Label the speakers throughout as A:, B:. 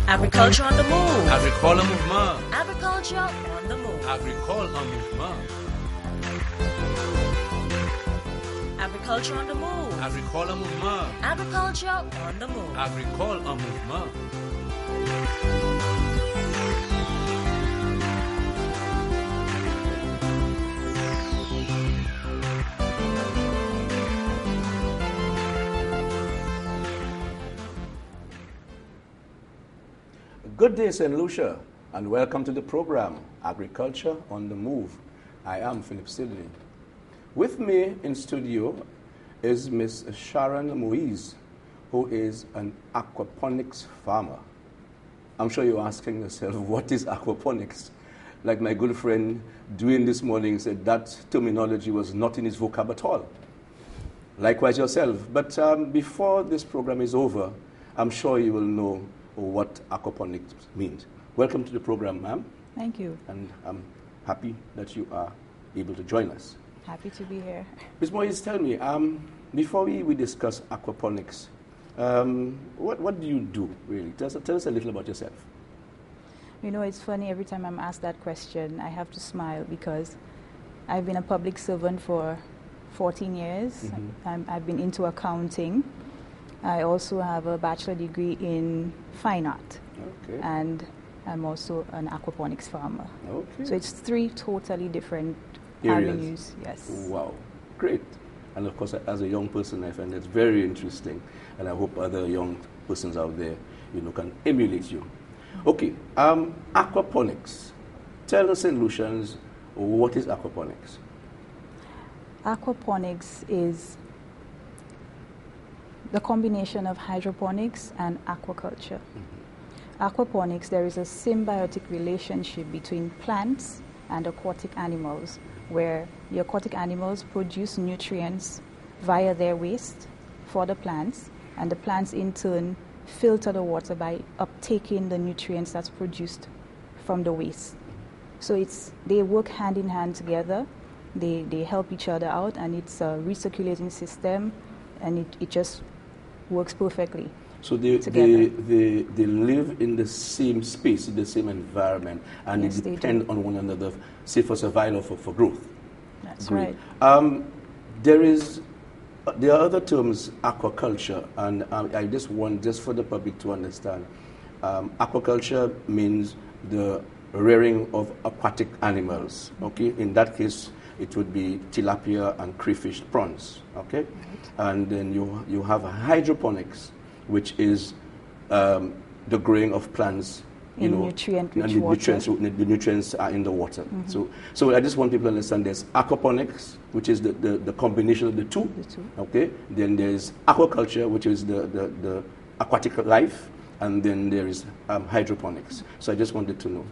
A: Agriculture on the move.
B: Agricole mouvement.
A: Agriculture on the move.
B: Agricole en mouvement.
A: Agriculture on the move.
B: Agricole en mouvement.
A: Agriculture on the move.
B: Agricole en mouvement.
C: Good day, St. Lucia, and welcome to the program, Agriculture on the Move. I am Phillip Sydney. With me in studio is Miss Sharon Moise, who is an aquaponics farmer. I'm sure you're asking yourself, what is aquaponics? Like my good friend Dwayne this morning said, that terminology was not in his vocab at all. Likewise yourself. But before this program is over, I'm sure you will know what aquaponics means. Welcome to the program, ma'am.
D: Thank you.
C: And I'm happy that you are able to join us.
D: Happy to be here.
C: Ms. Moise, tell me, before we discuss aquaponics, what do you do, really? Tell us a little about yourself.
D: You know, it's funny, every time I'm asked that question, I have to smile because I've been a public servant for 14 years. Mm-hmm. I've been into accounting. I also have a bachelor degree in fine art. Okay. And I'm also an aquaponics farmer. Okay. So it's three totally different avenues. Yes.
C: Wow. Great. And of course, as a young person, I find that very interesting. And I hope other young persons out there, can emulate you. Okay. Aquaponics. Tell us, St. Lucians, what is aquaponics?
D: Aquaponics is the combination of hydroponics and aquaculture. Mm-hmm. Aquaponics, there is a symbiotic relationship between plants and aquatic animals, where the aquatic animals produce nutrients via their waste for the plants, and the plants in turn filter the water by uptaking the nutrients that's produced from the waste. So they work hand in hand together, they help each other out, and it's a recirculating system, and it just works perfectly.
C: So they live in the same space, in the same environment, and yes, they depend on one another, say, for survival or for growth.
D: That's right.
C: There are other terms, aquaculture, and I just want, for the public to understand, aquaculture means the rearing of aquatic animals, okay? In that case, it would be tilapia and crayfish prawns, okay? Right. And then you have hydroponics, which is the growing of plants,
D: the
C: nutrients are in the water. Mm-hmm. So I just want people to understand there's aquaponics, which is the combination of the two. Okay? Then there's aquaculture, which is the aquatic life, and then there is hydroponics. So I just wanted to know.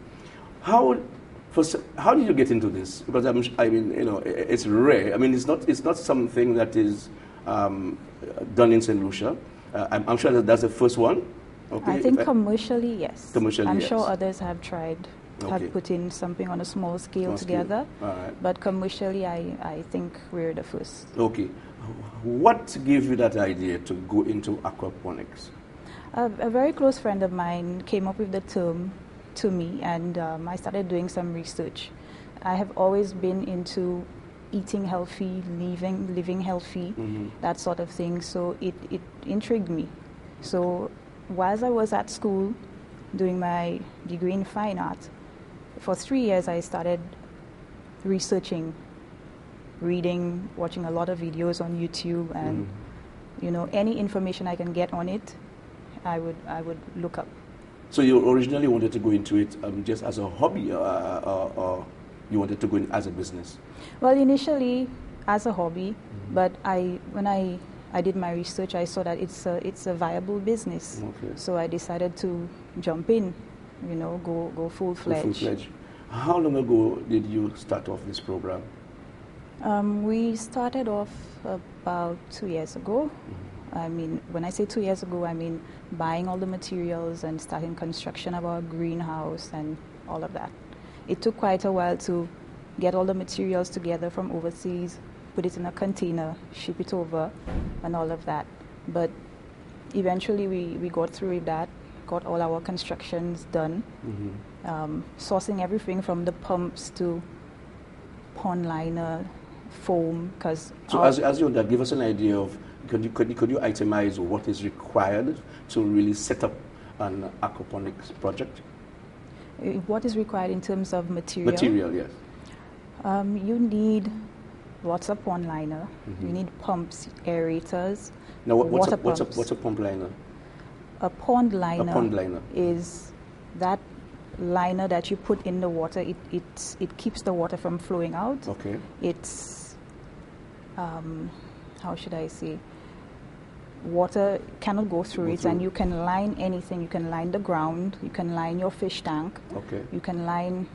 C: How did you get into this? Because it's rare. I mean, it's not something that is done in St. Lucia. I'm sure that's the first one. Okay.
D: I think commercially, yes.
C: Commercially,
D: I'm
C: yes.
D: sure others have tried, have put in something on a small scale together. All right. But commercially, I think we're the first.
C: Okay. What gave you that idea to go into aquaponics?
D: A very close friend of mine came up with the term to me, and I started doing some research. I have always been into eating healthy, living healthy, mm-hmm. that sort of thing. So it intrigued me. So whilst I was at school doing my degree in fine art, for 3 years I started researching, reading, watching a lot of videos on YouTube, and any information I can get on it, I would look up.
C: So you originally wanted to go into it just as a hobby, or you wanted to go in as a business?
D: Well, initially as a hobby, mm-hmm. but when I did my research, I saw that it's a viable business. Okay. So I decided to jump in, go full-fledged.
C: How long ago did you start off this program?
D: We started off about 2 years ago. Mm-hmm. I mean, when I say 2 years ago, I mean buying all the materials and starting construction of our greenhouse and all of that. It took quite a while to get all the materials together from overseas, put it in a container, ship it over, and all of that. But eventually we got through with that, got all our constructions done, sourcing everything from the pumps to pond liner, foam. Because
C: so as you give us an idea of, could you itemize what is required to really set up an aquaponics project?
D: What is required in terms of material?
C: Material, yes.
D: You need lots of pond liner. You need pumps, aerators.
C: Now, what's
D: water
C: a pump liner?
D: A pond liner.
C: A pond liner
D: is that liner that you put in the water. It keeps the water from flowing out.
C: Okay.
D: It's how should I say? Water cannot go through it, and you can line anything. You can line the ground. You can line your fish tank.
C: Okay.
D: You can line.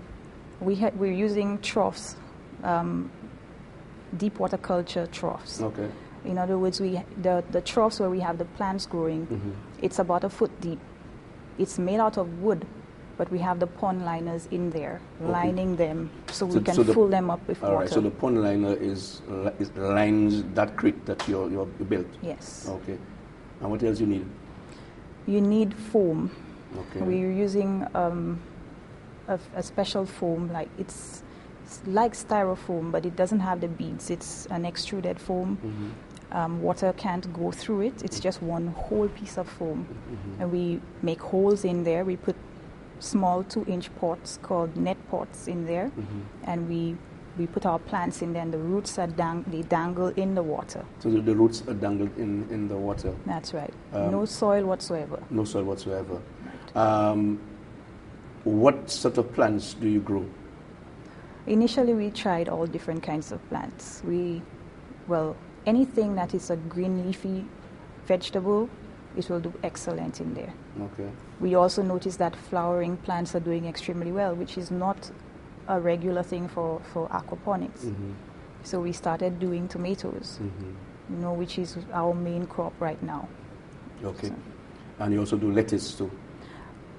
D: We're using troughs, deep water culture troughs.
C: Okay.
D: In other words, the troughs where we have the plants growing, it's about a foot deep. It's made out of wood, but we have the pond liners in there, lining them so we can fill them up with water.
C: All right, so the pond liner is lines that creek that you built?
D: Yes.
C: Okay. And what else you need?
D: You need foam.
C: Okay.
D: We're using a special foam, like it's like styrofoam, but it doesn't have the beads. It's an extruded foam. Water can't go through it. It's just one whole piece of foam. And we make holes in there. We put small 2-inch pots called net pots in there, and we put our plants in there, and the roots they dangle in the water.
C: So the roots are dangled in the water?
D: That's right. No soil whatsoever.
C: No soil whatsoever. Right. What sort of plants do you grow?
D: Initially, we tried all different kinds of plants. Anything that is a green leafy vegetable, it will do excellent in there.
C: Okay.
D: We also noticed that flowering plants are doing extremely well, which is not a regular thing for aquaponics. So we started doing tomatoes, which is our main crop right now.
C: Okay.
D: So.
C: And you also do lettuce too?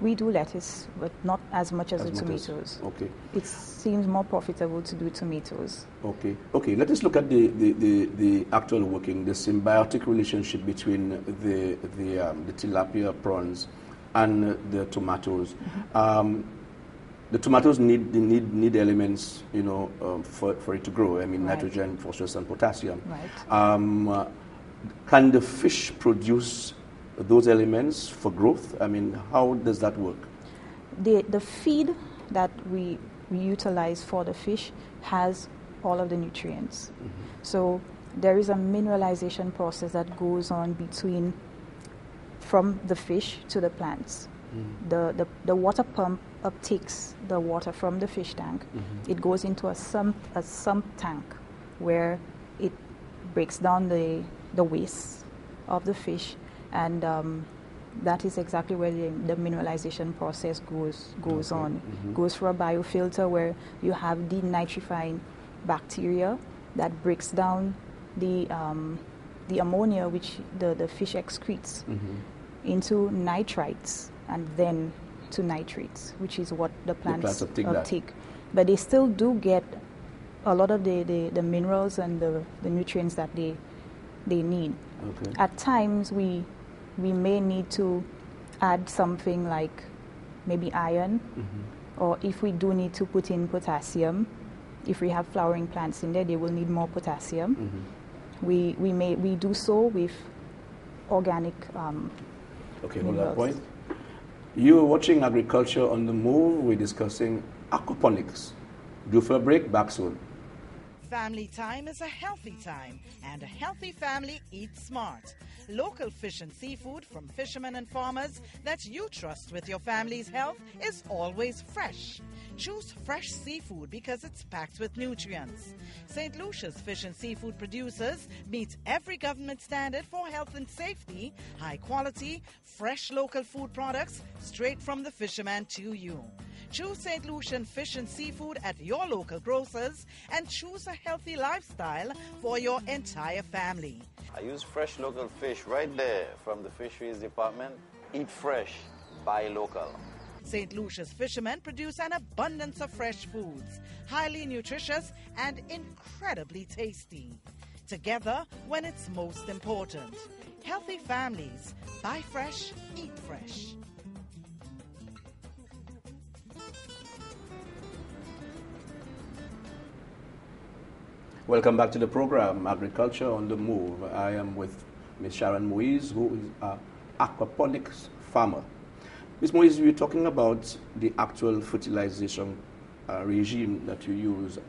D: We do lettuce, but not as much as the tomatoes.
C: Okay.
D: It seems more profitable to do tomatoes.
C: Okay. Okay. Let us look at the actual working, the symbiotic relationship between the tilapia prawns and the tomatoes. The tomatoes need elements, for it to grow. I mean,
D: right.
C: Nitrogen, phosphorus, and potassium.
D: Right.
C: Can the fish produce those elements for growth? I mean, how does that work?
D: The feed that we utilize for the fish has all of the nutrients. So there is a mineralization process that goes on from the fish to the plants. The water pump uptakes the water from the fish tank. It goes into a sump tank where it breaks down the waste of the fish, and that is exactly where the mineralization process goes on. Goes through a biofilter where you have denitrifying bacteria that breaks down the ammonia which the fish excretes into nitrites, and then to nitrates, which is what the plants uptake. But they still do get a lot of the minerals and the nutrients that they need.
C: Okay.
D: At times we may need to add something like maybe iron, or if we do need to put in potassium, if we have flowering plants in there, they will need more potassium. We do so with organic
C: okay,
D: minerals.
C: hold that point. You are watching Agriculture on the Move. We're discussing aquaponics. Due for a break, back soon.
E: Family time is a healthy time, and a healthy family eats smart. Local fish and seafood from fishermen and farmers that you trust with your family's health is always fresh. Choose fresh seafood because it's packed with nutrients. St. Lucia's fish and seafood producers meet every government standard for health and safety, high quality, fresh local food products straight from the fisherman to you. Choose St. Lucian fish and seafood at your local grocers and choose a healthy lifestyle for your entire family.
F: I use fresh local fish right there from the fisheries department. Eat fresh, buy local.
E: St. Lucia's fishermen produce an abundance of fresh foods, highly nutritious and incredibly tasty. Together when it's most important. Healthy families, buy fresh, eat fresh.
C: Welcome back to the program, Agriculture on the Move. I am with Ms. Sharon Moise, who is an aquaponics farmer. Ms. Moise, you're talking about the actual fertilization regime that you use.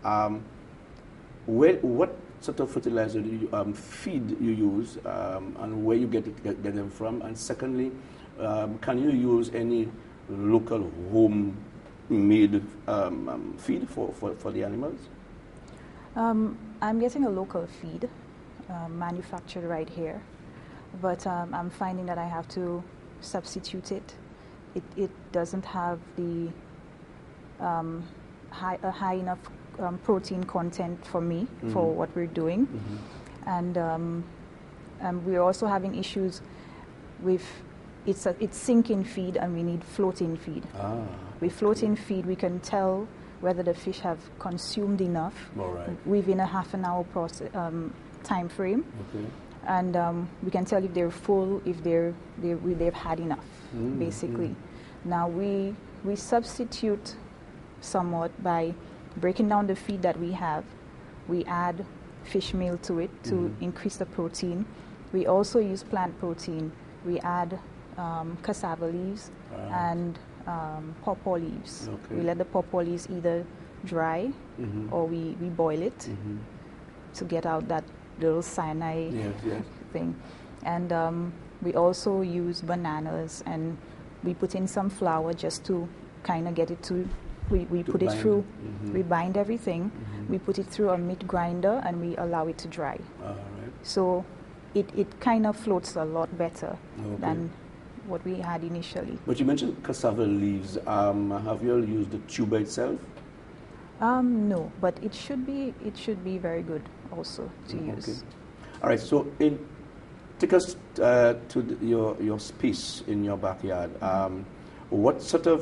C: What sort of fertilizer do you, feed you use, and where you get them from? And secondly, can you use any local home-made feed for the animals?
D: I'm getting a local feed manufactured right here, but I'm finding that I have to substitute it. It doesn't have the high enough protein content for me for what we're doing, and we're also having issues with it's sinking feed, and we need floating feed. With floating feed, we can tell whether the fish have consumed enough within a half an hour time frame, and we can tell if they're full, if they've had enough, basically. Now we substitute somewhat by breaking down the feed that we have. We add fish meal to it to increase the protein. We also use plant protein. We add cassava leaves and pawpaw leaves. We let the pawpaw leaves either dry or we boil it to get out that little cyanide thing. And we also use bananas, and we put in some flour just to kind of get it to, we put it through, we bind everything, we put it through a meat grinder, and we allow it to dry. So it kind of floats a lot better than what we had initially.
C: But you mentioned cassava leaves. Have you all used the tuber itself?
D: No, but it should be very good also to use.
C: All right. So take us to your space in your backyard. What sort of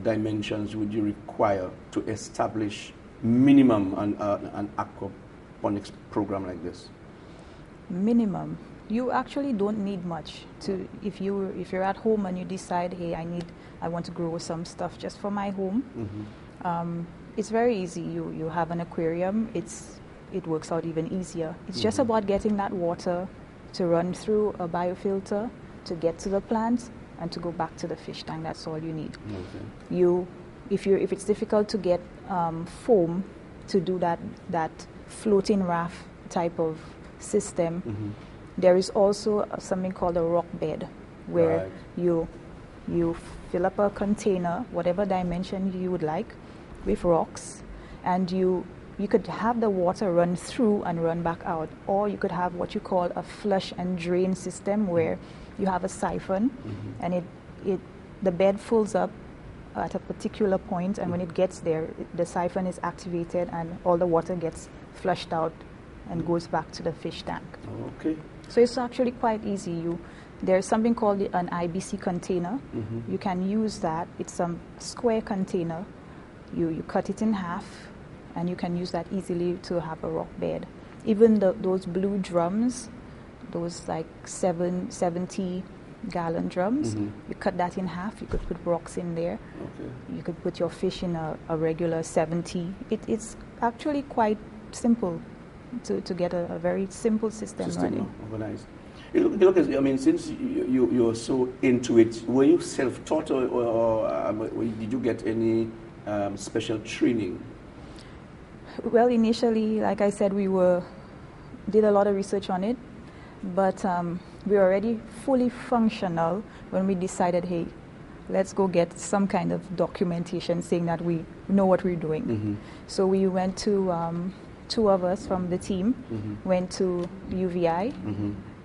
C: dimensions would you require to establish minimum an aquaponics program like this?
D: Minimum. You actually don't need much to if you're at home and you decide, hey, I want to grow some stuff just for my home. It's very easy. You have an aquarium. It works out even easier. It's just about getting that water to run through a biofilter to get to the plants and to go back to the fish tank. That's all you need. If it's difficult to get foam to do that floating raft type of system, there is also something called a rock bed, where you fill up a container, whatever dimension you would like, with rocks, and you could have the water run through and run back out, or you could have what you call a flush and drain system, where you have a siphon, and the bed fills up at a particular point, and when it gets there, the siphon is activated, and all the water gets flushed out and goes back to the fish tank. So it's actually quite easy. There's something called an IBC container. You can use that. It's a square container. You cut it in half, and you can use that easily to have a rock bed. Even those blue drums, those like 70-gallon drums, you cut that in half. You could put rocks in there. You could put your fish in a regular 70. It's actually quite simple to get a very simple system running.
C: Organized. Look, I mean, since you're so into it, were you self-taught, or did you get any special training?
D: Well, initially, like I said, we did a lot of research on it, but we were already fully functional when we decided, hey, let's go get some kind of documentation saying that we know what we're doing. So we went to, two of us from the team went to UVI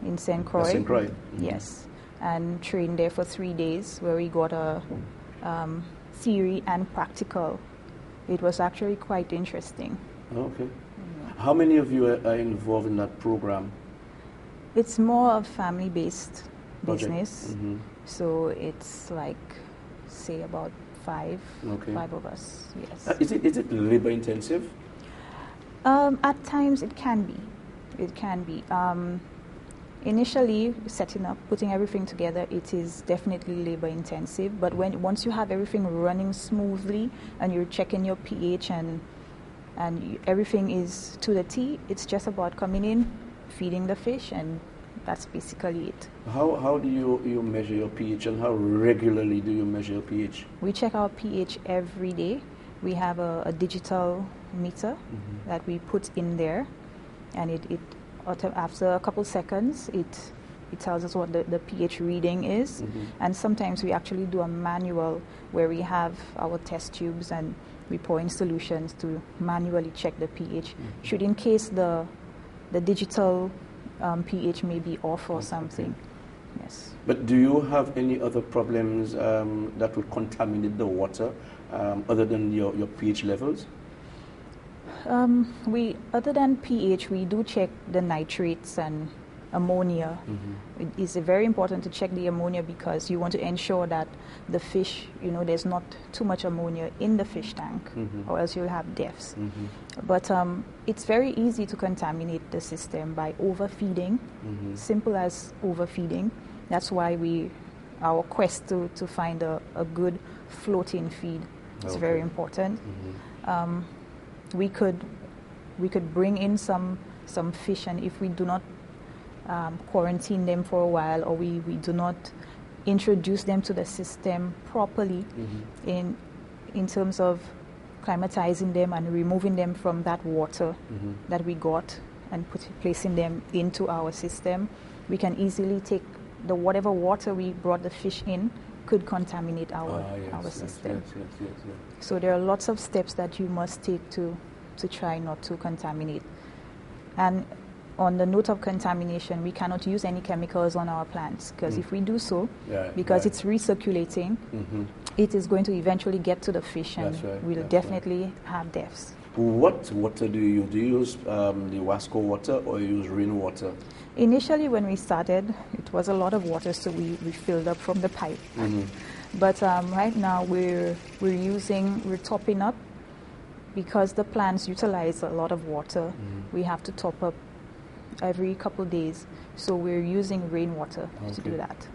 D: in St. Croix. Yes, and trained there for 3 days, where we got a theory and practical. It was actually quite interesting.
C: How many of you are involved in that program?
D: It's more of family-based business. So it's like, say, about five of us. Yes.
C: Is it labor intensive?
D: At times it can be. Initially, setting up, putting everything together, it is definitely labor intensive. But once you have everything running smoothly and you're checking your pH and and everything is to the T. It's just about coming in, feeding the fish, and that's basically it.
C: How do you measure your pH, and how regularly do you measure your pH?
D: We check our pH every day. We have a digital meter that we put in there, and after a couple seconds, it tells us what the pH reading is. And sometimes we actually do a manual where we have our test tubes and we pour in solutions to manually check the pH. Should in case the digital pH may be off or something. Yes.
C: But do you have any other problems that would contaminate the water other than your pH levels?
D: Other than pH, we do check the nitrates and ammonia. It is very important to check the ammonia because you want to ensure that the fish, there's not too much ammonia in the fish tank, or else you'll have deaths. But it's very easy to contaminate the system by overfeeding, simple as overfeeding. That's why our quest to find a good floating feed is very important. We could bring in some fish, and if we do not quarantine them for a while, or we do not introduce them to the system properly in terms of climatizing them and removing them from that water that we got and placing them into our system, we can easily take whatever water we brought the fish in could contaminate our system.
C: Yes.
D: So there are lots of steps that you must take to try not to contaminate. And on the note of contamination, we cannot use any chemicals on our plants because if we do so, because it's recirculating, it is going to eventually get to the fish and we'll definitely have deaths.
C: What water do you use? Do you use the Wasco water or you use rainwater?
D: Initially, when we started, it was a lot of water, so we filled up from the pipe. But right now, we're topping up because the plants utilize a lot of water. We have to top up every couple days, so we're using rainwater to do that.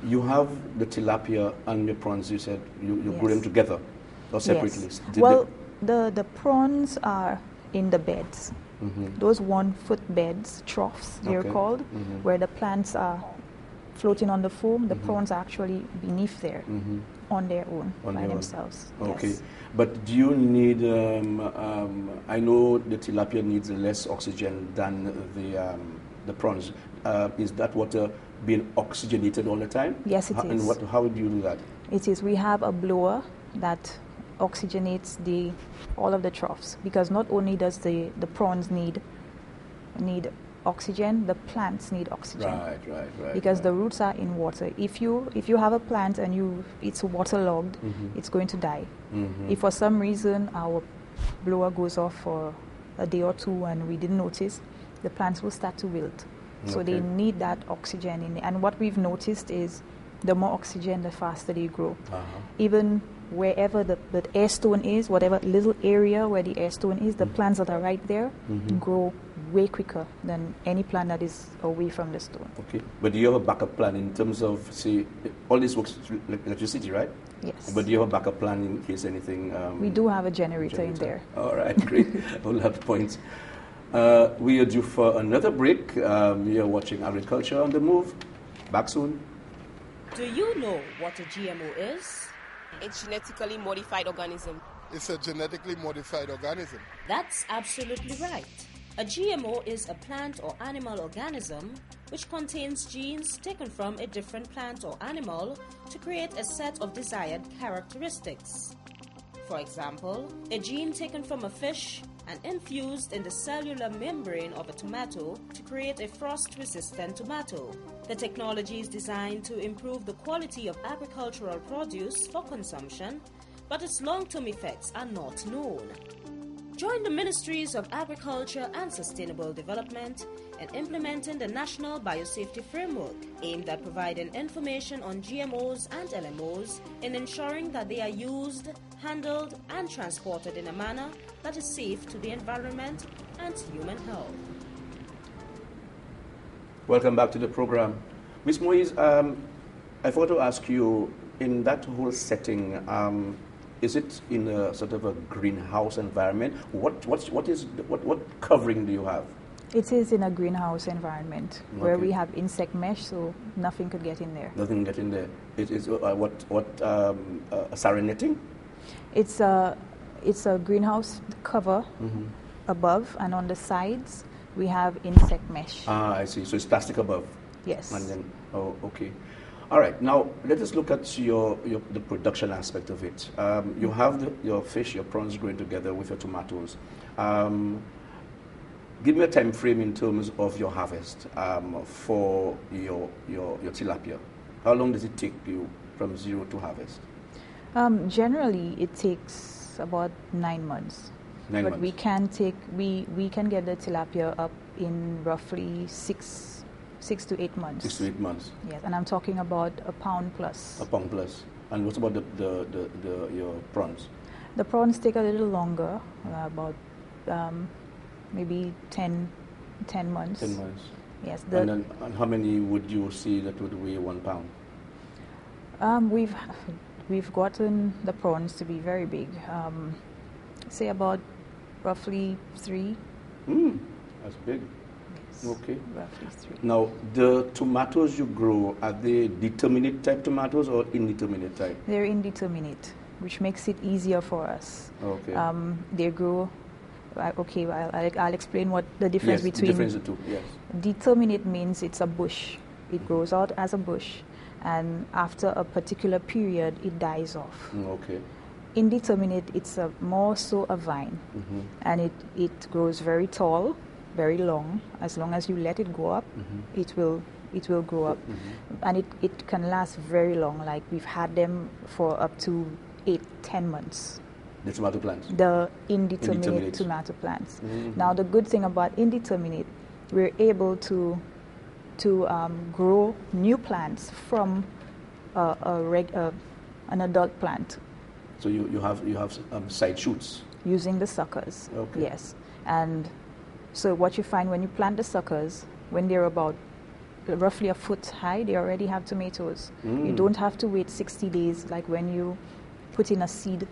C: You have the tilapia and the prawns. You said you put them together or separately.
D: Yes. Well, the prawns are in the beds. Those 1 foot beds, troughs they're called, where the plants are floating on the foam. The prawns are actually beneath there on their own, by themselves.
C: Okay.
D: Yes.
C: But do you need, I know the tilapia needs less oxygen than the prawns. Is that water being oxygenated all the time?
D: Yes, it is.
C: And how do you do that?
D: It is. We have a blower that oxygenates all of the troughs, because not only does the prawns need oxygen, the plants need oxygen.
C: Right.
D: Because the roots are in water. If you have a plant and it's waterlogged, it's going to die. If for some reason our blower goes off for a day or two and we didn't notice, the plants will start to wilt. So they need that oxygen in there. And what we've noticed is the more oxygen, the faster they grow. Even wherever the air stone is, whatever little area where the air stone is, the plants that are right there grow way quicker than any plant that is away from the stone.
C: Okay. But do you have a backup plan in terms of, say, all this works through electricity, right?
D: Yes.
C: But do you have a backup plan in case anything?
D: We do have a generator in there.
C: All right, great. We'll have points. We are due for another break. You're watching Agriculture on the Move. Back soon.
A: Do you know what a GMO is?
G: It's genetically modified organism.
H: It's a genetically modified organism.
A: That's absolutely right. A GMO is a plant or animal organism which contains genes taken from a different plant or animal to create a set of desired characteristics. For example, a gene taken from a fish and infused in the cellular membrane of a tomato to create a frost-resistant tomato. The technology is designed to improve the quality of agricultural produce for consumption, but its long-term effects are not known. Join the Ministries of Agriculture and Sustainable Development in implementing the National Biosafety Framework, aimed at providing information on GMOs and LMOs in ensuring that they are used, handled, and transported in a manner that is safe to the environment and human health.
C: Welcome back to the program. Ms. Moise, I thought to ask you, in that whole setting, is it in a sort of a greenhouse environment? What covering do you have?
D: It is in a greenhouse environment where
C: Okay.
D: we have insect mesh, so nothing could get in there.
C: Nothing get in there. It is sarin netting?
D: It's a greenhouse cover above, and on the sides we have insect mesh.
C: Ah, I see. So it's plastic above.
D: Yes.
C: And then, oh, okay. All right. Now let us look at the production aspect of it. You have your fish, your prawns growing together with your tomatoes. Give me a time frame in terms of your harvest for your tilapia. How long does it take you from zero to harvest?
D: Generally, it takes about 9 months.
C: 9
D: but
C: months.
D: we can get the tilapia up in roughly 6 to 8 months.
C: 6 to 8 months.
D: Yes, and I'm talking about a pound plus.
C: A pound plus. And what about your prawns?
D: The prawns take a little longer, about maybe 10 months.
C: 10 months.
D: Yes.
C: And how many would you see that would weigh 1 pound?
D: We've gotten the prawns to be very big. Say about roughly 3.
C: That's big.
D: Yes,
C: Okay.
D: roughly 3.
C: Now, the tomatoes you grow, are they determinate type tomatoes or indeterminate type?
D: They're indeterminate, which makes it easier for us.
C: Okay.
D: They grow. Okay, I'll explain what the difference
C: Yes,
D: between.
C: difference the two. Yes.
D: Determinate means it's a bush. It grows out as a bush, and after a particular period, it dies off.
C: Okay.
D: Indeterminate, it's more so a vine, and it grows very tall, very long. As long as you let it go up, it will grow up, and it can last very long. Like we've had them for up to 8-10 months.
C: The tomato plants.
D: The indeterminate tomato plants. Now the good thing about indeterminate, we're able to grow new plants from an adult plant.
C: So you have side shoots.
D: Using the suckers.
C: Okay.
D: Yes. And so what you find when you plant the suckers, when they're about roughly a foot high, they already have tomatoes. You don't have to wait 60 days like when you put in a seed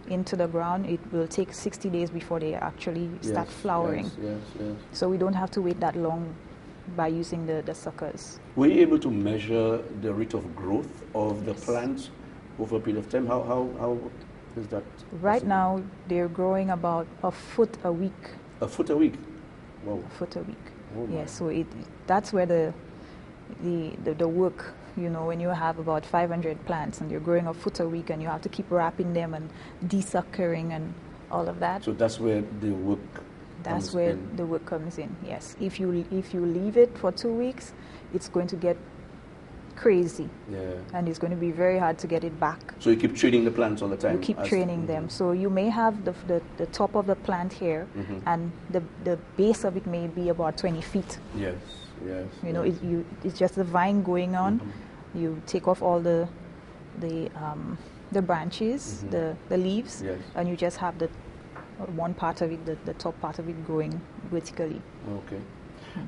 D: into the ground. It will take 60 days before they actually start flowering.
C: Yes.
D: So we don't have to wait that long by using the suckers.
C: Were you able to measure the rate of growth of the plants over a period of time? How is that?
D: Right
C: possible?
D: now, they're growing about a foot a week.
C: A foot a week? Wow.
D: A foot a week.
C: Oh my.
D: Yes, so that's where the work, when you have about 500 plants and you're growing a foot a week and you have to keep wrapping them and desuckering and all of that.
C: So that's where the work
D: That's where the work comes in, yes. If you leave it for 2 weeks, it's going to get crazy.
C: Yeah.
D: And it's going to be very hard to get it back.
C: So you keep training the plants all the time?
D: You keep training them. So you may have the top of the plant here, and the base of it may be about 20 feet.
C: Yes.
D: It's just the vine going on. You take off all the branches, the leaves, and you just have the one part of it, the top part of it growing vertically.
C: Okay.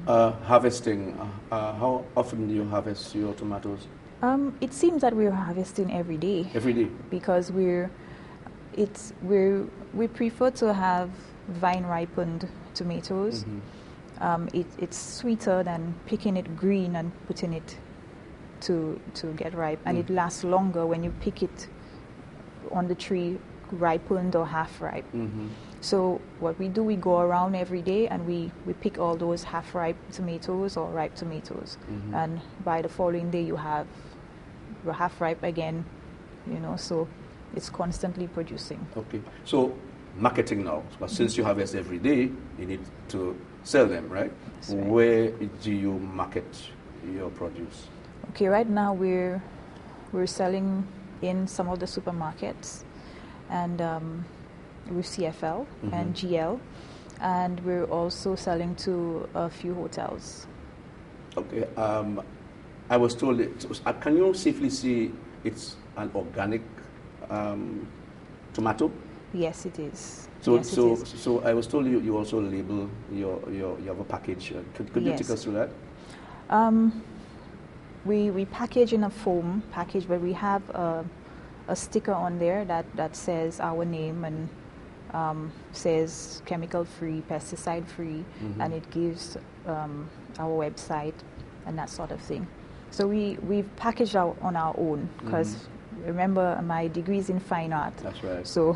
C: Harvesting, how often do you harvest your tomatoes?
D: It seems that we're harvesting every day.
C: Every day?
D: Because we prefer to have vine ripened tomatoes. It's sweeter than picking it green and putting it to get ripe, and it lasts longer when you pick it on the tree ripened or half ripe. So what we do, we go around every day and we pick all those half ripe tomatoes or ripe tomatoes, and by the following day you have half ripe again, so it's constantly producing.
C: Okay. So marketing now, but since you harvest every day, you need to sell them, right?
D: That's right.
C: Where do you market your produce?
D: Okay, right now we're selling in some of the supermarkets, and with CFL and GL, and we're also selling to a few hotels.
C: Okay. I was told, can you safely say it's an organic tomato?
D: Yes, it is.
C: So,
D: Yes, it is.
C: so I was told you also label you have a package. Could you take us through that?
D: We package in a foam package, but we have a sticker on there that says our name and says chemical free, pesticide free, and it gives our website and that sort of thing. So we've packaged out on our own because remember my degree is in fine art.
C: That's right.
D: So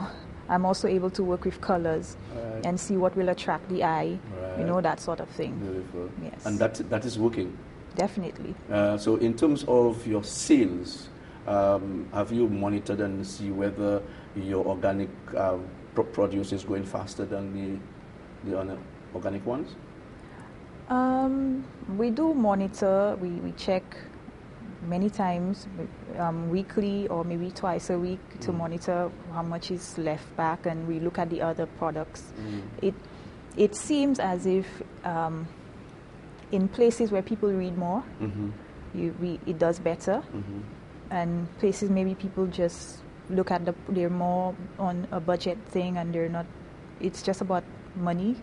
D: I'm also able to work with colors and see what will attract the eye, that sort of thing.
C: Beautiful.
D: Yes.
C: And that is working.
D: Definitely.
C: So in terms of your sales, have you monitored and see whether your organic produce is going faster than the organic ones?
D: We do monitor. We check many times, weekly or maybe twice a week to monitor how much is left back, and we look at the other products. It seems as if in places where people read more, it does better, and places maybe people just look at they're more on a budget thing and they're not. It's just about money.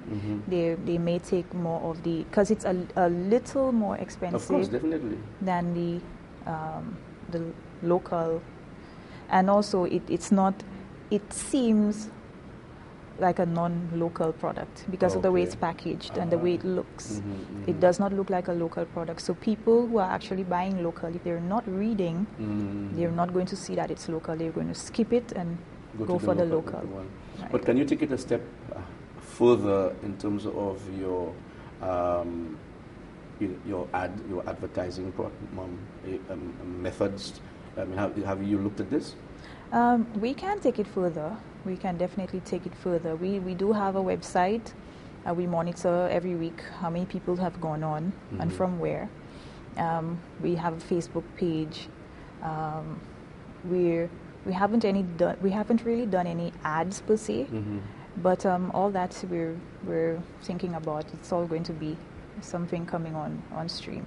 D: They may take more of because it's a little more expensive.
C: Of course, definitely.
D: Than the local, and also it's not. It seems like a non-local product because of the way it's packaged and the way it looks. It does not look like a local product. So people who are actually buying local, if they're not reading, they're not going to see that it's local. They're going to skip it and go for the local.
C: One.
D: Right.
C: But can you take it a step further in terms of your advertising methods? I mean, have you looked at this?
D: We can take it further. We can definitely take it further. We do have a website. We monitor every week how many people have gone on and from where. We have a Facebook page. We haven't really done any ads per se, but all that we're thinking about. It's all going to be something coming on stream.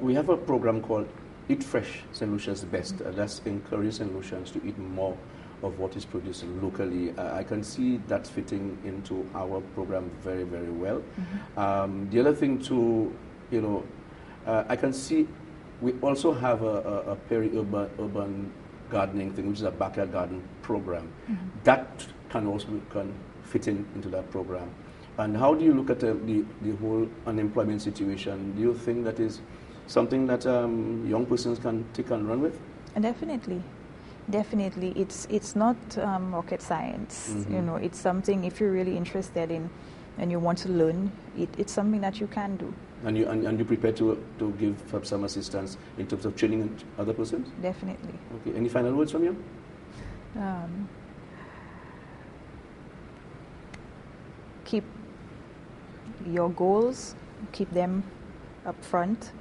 C: We have a program called Eat Fresh, St. Lucia's Best. That's encouraging St. Lucians to eat more of what is produced locally. I can see that fitting into our program very, very well. The other thing too, I can see we also have a peri-urban gardening thing, which is a backyard garden program. That can also fit into that program. And how do you look at the whole unemployment situation? Do you think that is something that young persons can take and run with?
D: Definitely. It's not rocket science. It's something, if you're really interested in and you want to learn, it's something that you can do.
C: And you're prepared to give some assistance in terms of training other persons?
D: Definitely.
C: Okay. Any final words from you?
D: Keep your goals, keep them up front.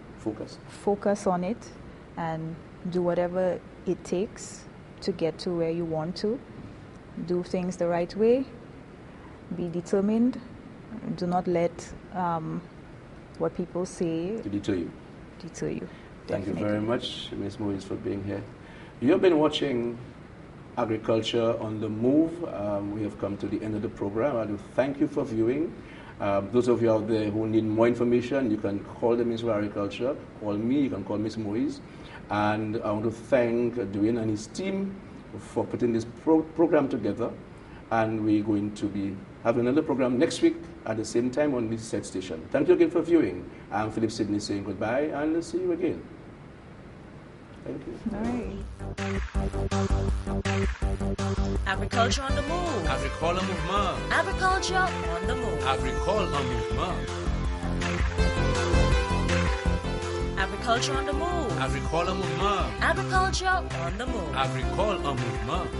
D: Focus on it and do whatever it takes to get to where you want to. Do things the right way. Be determined. Do not let what people say
C: deter you. Thank you very much, Ms. Moise, for being here. You've been watching Agriculture on the Move. We have come to the end of the program. I do thank you for viewing. Those of you out there who need more information, you can call the Ministry of Agriculture, call me, you can call Ms. Moise. And I want to thank Dwayne and his team for putting this program together. And we're going to be having another program next week at the same time on this set station. Thank you again for viewing. I'm Phillip Sydney saying goodbye, and see you again. Thank you.
D: All right.
A: Agriculture on the Move.
B: Agricole Mouvement.
A: Agriculture on the Move.
B: Agricole Mouvement.
A: Agriculture on the Move.
B: Agricole Mouvement.
A: Agriculture on the Move.
B: Agricole Mouvement.